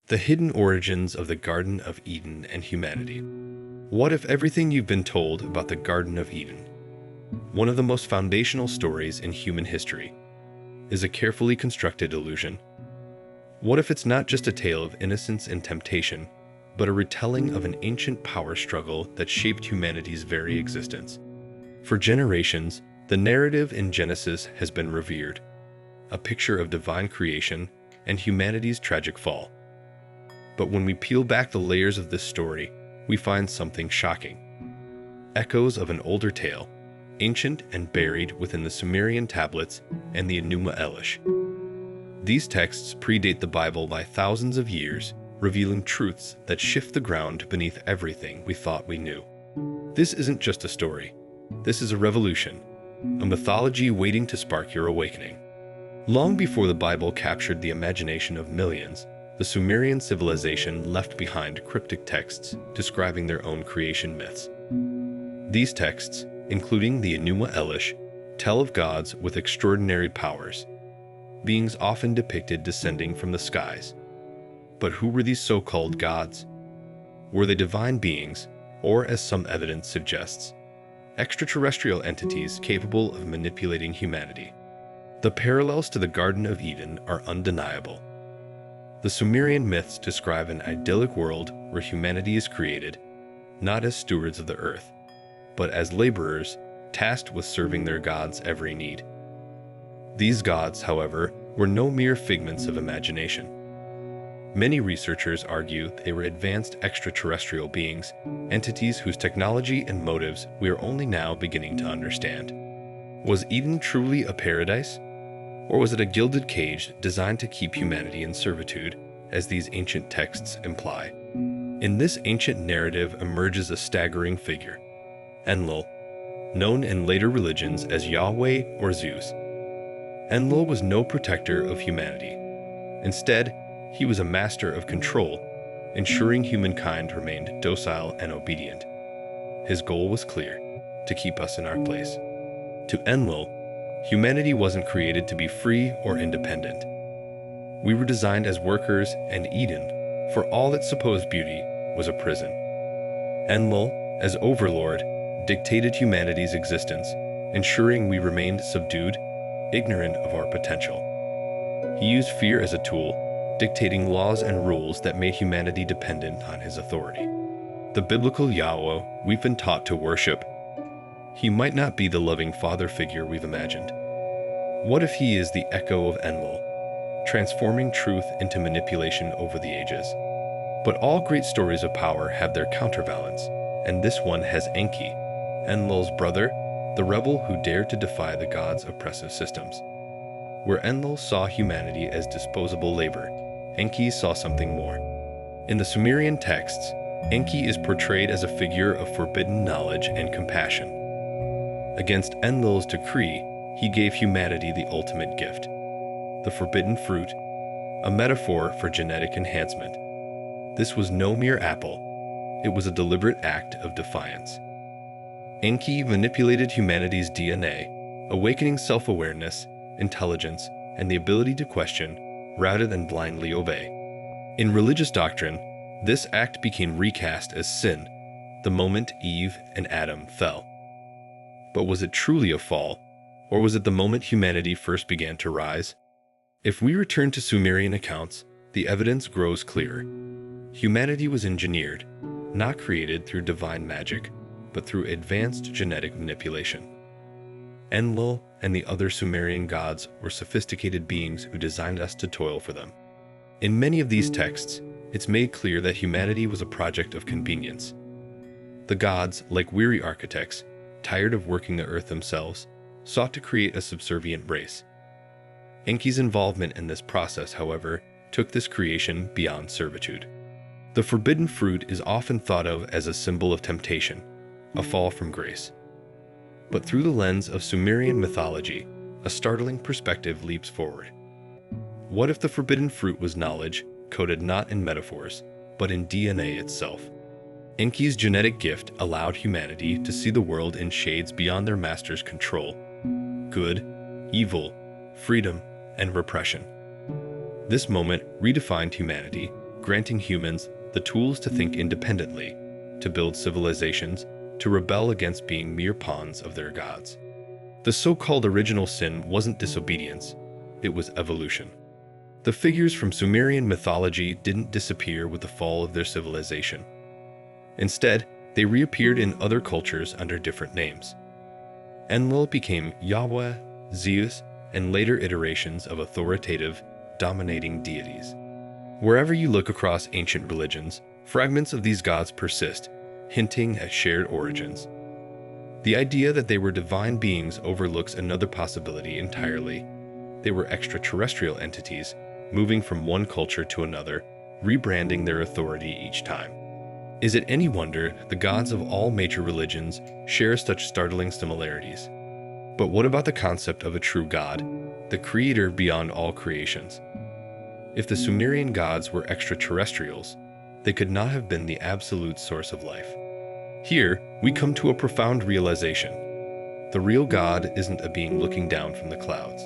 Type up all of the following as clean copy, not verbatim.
The hidden origins of the Garden of Eden and humanity. What if everything you've been told about the Garden of Eden, one of the most foundational stories in human history, is a carefully constructed illusion? What if it's not just a tale of innocence and temptation, but a retelling of an ancient power struggle that shaped humanity's very existence? For generations, the narrative in Genesis has been revered, a picture of divine creation and humanity's tragic fall. But when we peel back the layers of this story, we find something shocking. Echoes of an older tale, ancient and buried within the Sumerian tablets and the Enuma Elish. These texts predate the Bible by thousands of years, revealing truths that shift the ground beneath everything we thought we knew. This isn't just a story. This is a revolution, a mythology waiting to spark your awakening. Long before the Bible captured the imagination of millions, the Sumerian civilization left behind cryptic texts describing their own creation myths. These texts, including the Enuma Elish, tell of gods with extraordinary powers, beings often depicted descending from the skies. But who were these so-called gods? Were they divine beings, or, as some evidence suggests, extraterrestrial entities capable of manipulating humanity? The parallels to the Garden of Eden are undeniable. The Sumerian myths describe an idyllic world where humanity is created, not as stewards of the earth, but as laborers tasked with serving their gods' every need. These gods, however, were no mere figments of imagination. Many researchers argue they were advanced extraterrestrial beings, entities whose technology and motives we are only now beginning to understand. Was Eden truly a paradise? Or was it a gilded cage designed to keep humanity in servitude, as these ancient texts imply? In this ancient narrative emerges a staggering figure, Enlil, known in later religions as Yahweh or Zeus. Enlil was no protector of humanity. Instead, he was a master of control, ensuring humankind remained docile and obedient. His goal was clear: to keep us in our place. To Enlil, humanity wasn't created to be free or independent. We were designed as workers, and Eden, for all its supposed beauty, was a prison. Enlil, as overlord, dictated humanity's existence, ensuring we remained subdued, ignorant of our potential. He used fear as a tool, dictating laws and rules that made humanity dependent on his authority. The biblical Yahweh we've been taught to worship, he might not be the loving father figure we've imagined. What if he is the echo of Enlil, transforming truth into manipulation over the ages? But all great stories of power have their counterbalance, and this one has Enki, Enlil's brother, the rebel who dared to defy the gods' oppressive systems. Where Enlil saw humanity as disposable labor, Enki saw something more. In the Sumerian texts, Enki is portrayed as a figure of forbidden knowledge and compassion. Against Enlil's decree, he gave humanity the ultimate gift, the forbidden fruit, a metaphor for genetic enhancement. This was no mere apple, it was a deliberate act of defiance. Enki manipulated humanity's DNA, awakening self-awareness, intelligence, and the ability to question rather than blindly obey. In religious doctrine, this act became recast as sin the moment Eve and Adam fell. But was it truly a fall, or was it the moment humanity first began to rise? If we return to Sumerian accounts, the evidence grows clearer. Humanity was engineered, not created through divine magic, but through advanced genetic manipulation. Enlil and the other Sumerian gods were sophisticated beings who designed us to toil for them. In many of these texts, it's made clear that humanity was a project of convenience. The gods, like weary architects, tired of working the earth themselves, sought to create a subservient race. Enki's involvement in this process, however, took this creation beyond servitude. The forbidden fruit is often thought of as a symbol of temptation, a fall from grace. But through the lens of Sumerian mythology, a startling perspective leaps forward. What if the forbidden fruit was knowledge, coded not in metaphors, but in DNA itself? Enki's genetic gift allowed humanity to see the world in shades beyond their master's control: good, evil, freedom, and repression. This moment redefined humanity, granting humans the tools to think independently, to build civilizations, to rebel against being mere pawns of their gods. The so-called original sin wasn't disobedience, it was evolution. The figures from Sumerian mythology didn't disappear with the fall of their civilization. Instead, they reappeared in other cultures under different names. Enlil became Yahweh, Zeus, and later iterations of authoritative, dominating deities. Wherever you look across ancient religions, fragments of these gods persist, hinting at shared origins. The idea that they were divine beings overlooks another possibility entirely. They were extraterrestrial entities, moving from one culture to another, rebranding their authority each time. Is it any wonder the gods of all major religions share such startling similarities? But what about the concept of a true god, the creator beyond all creations? If the Sumerian gods were extraterrestrials, they could not have been the absolute source of life. Here, we come to a profound realization. The real God isn't a being looking down from the clouds.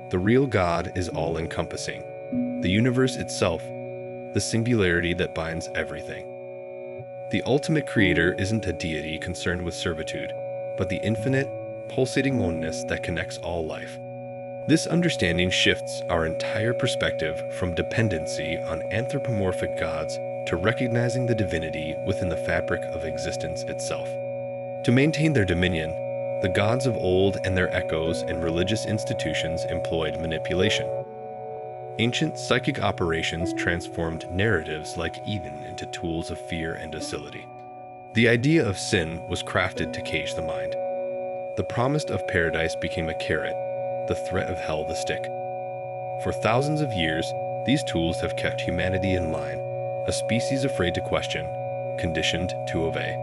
The real God is all-encompassing, the universe itself, the singularity that binds everything. The ultimate creator isn't a deity concerned with servitude, but the infinite, pulsating oneness that connects all life. This understanding shifts our entire perspective from dependency on anthropomorphic gods to recognizing the divinity within the fabric of existence itself. To maintain their dominion, the gods of old and their echoes in religious institutions employed manipulation. Ancient psychic operations transformed narratives like Eden into tools of fear and docility. The idea of sin was crafted to cage the mind. The promise of paradise became a carrot, the threat of hell the stick. For thousands of years, these tools have kept humanity in line, a species afraid to question, conditioned to obey.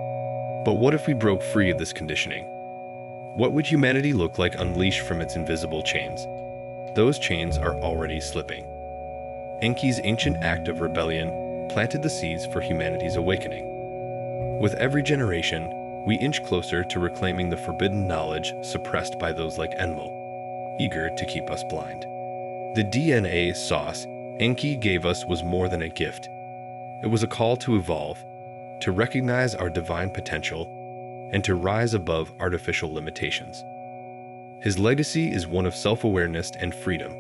But what if we broke free of this conditioning? What would humanity look like unleashed from its invisible chains? Those chains are already slipping. Enki's ancient act of rebellion planted the seeds for humanity's awakening. With every generation, we inch closer to reclaiming the forbidden knowledge suppressed by those like Enlil, eager to keep us blind. The DNA sauce Enki gave us was more than a gift. It was a call to evolve, to recognize our divine potential, and to rise above artificial limitations. His legacy is one of self-awareness and freedom,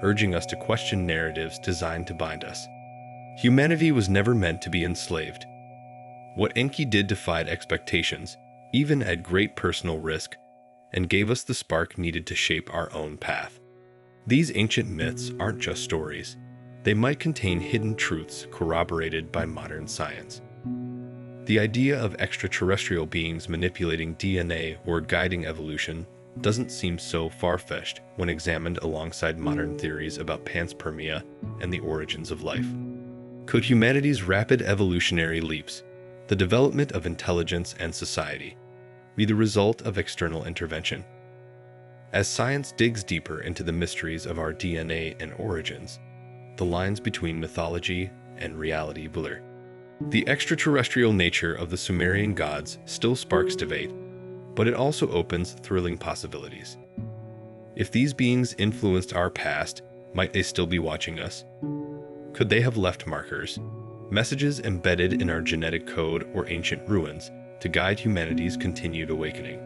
urging us to question narratives designed to bind us. Humanity was never meant to be enslaved. What Enki did defied expectations, even at great personal risk, and gave us the spark needed to shape our own path. These ancient myths aren't just stories. They might contain hidden truths corroborated by modern science. The idea of extraterrestrial beings manipulating DNA or guiding evolution doesn't seem so far-fetched when examined alongside modern theories about panspermia and the origins of life. Could humanity's rapid evolutionary leaps, the development of intelligence and society, be the result of external intervention? As science digs deeper into the mysteries of our DNA and origins, the lines between mythology and reality blur. The extraterrestrial nature of the Sumerian gods still sparks debate, but it also opens thrilling possibilities. If these beings influenced our past, might they still be watching us? Could they have left markers, messages embedded in our genetic code or ancient ruins to guide humanity's continued awakening?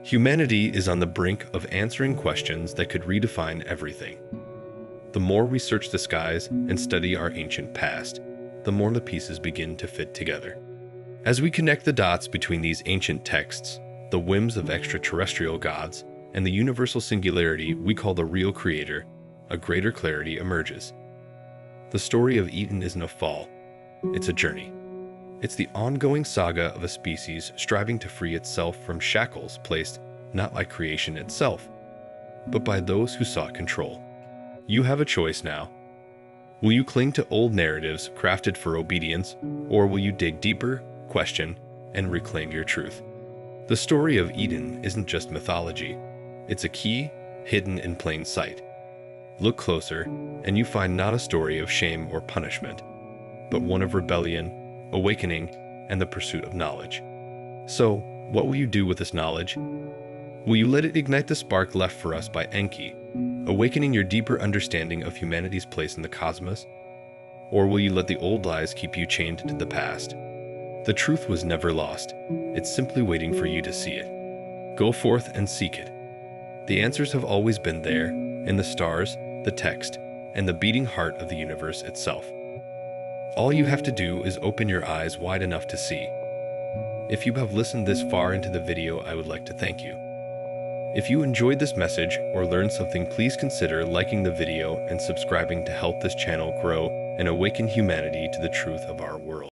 Humanity is on the brink of answering questions that could redefine everything. The more we search the skies and study our ancient past, the more the pieces begin to fit together. As we connect the dots between these ancient texts, the whims of extraterrestrial gods, and the universal singularity we call the real creator, a greater clarity emerges. The story of Eden isn't a fall, it's a journey. It's the ongoing saga of a species striving to free itself from shackles placed not by creation itself, but by those who sought control. You have a choice now. Will you cling to old narratives crafted for obedience, or will you dig deeper, question, and reclaim your truth? The story of Eden isn't just mythology. It's a key hidden in plain sight. Look closer, and you find not a story of shame or punishment, but one of rebellion, awakening, and the pursuit of knowledge. So, what will you do with this knowledge? Will you let it ignite the spark left for us by Enki, awakening your deeper understanding of humanity's place in the cosmos? Or will you let the old lies keep you chained to the past? The truth was never lost. It's simply waiting for you to see it. Go forth and seek it. The answers have always been there, in the stars, the text, and the beating heart of the universe itself. All you have to do is open your eyes wide enough to see. If you have listened this far into the video, I would like to thank you. If you enjoyed this message or learned something, please consider liking the video and subscribing to help this channel grow and awaken humanity to the truth of our world.